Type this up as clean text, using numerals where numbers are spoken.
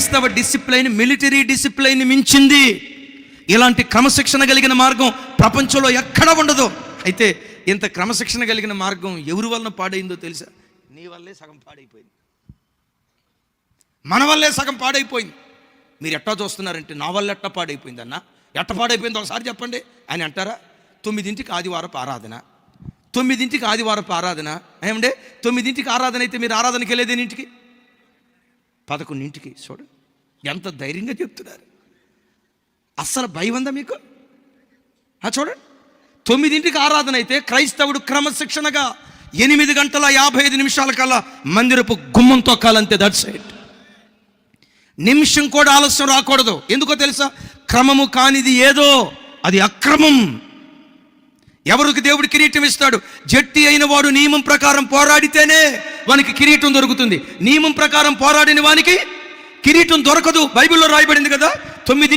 క్రైస్తవ discipline military discipline మించింది. ఇలాంటి క్రమశిక్షణ కలిగిన మార్గం ప్రపంచంలో ఎక్కడ ఉండదు. అయితే ఇంత క్రమశిక్షణ కలిగిన మార్గం ఎవరి వలన పాడైందో తెలుసా? నీ వల్లే సగం పాడైపోయింది, మన వల్లే సగం పాడైపోయింది. మీరు ఎట్టా చూస్తున్నారంటే నా వల్ల ఎట్టా పాడైపోయింది అన్న, ఎట్ట పాడైపోయింది ఒకసారి చెప్పండి అని అంటారా? 9ంటికి ఆదివారపు ఆరాధన, 9ంటికి ఆదివారపు ఆరాధన ఏమంటే 9ంటికి ఆరాధన అయితే మీరు ఆరాధనకి వెళ్ళేది ఎన్నింటికి? 11ంటికి. చూడు ఎంత ధైర్యంగా చెప్తున్నారు. అస్సలు భయం ఉందా మీకు? చూడండి, 9ంటికి ఆరాధన అయితే క్రైస్తవుడు క్రమశిక్షణగా 8:55 కల్లా మందిరపు గుమ్మం తొక్కాలంతే. That's it. నిమిషం కూడా ఆలస్యం రాకూడదు. ఎందుకో తెలుసా? క్రమము కానిది ఏదో అది అక్రమం. ఎవరికి దేవుడు కిరీటం ఇస్తాడు? జట్టి అయిన వాడు నియమం ప్రకారం పోరాడితేనే వానికి కిరీటం దొరుకుతుంది. నియమం ప్రకారం పోరాడిన వానికి కిరీటం దొరకదు. బైబిల్లో రాయబడింది కదా. 9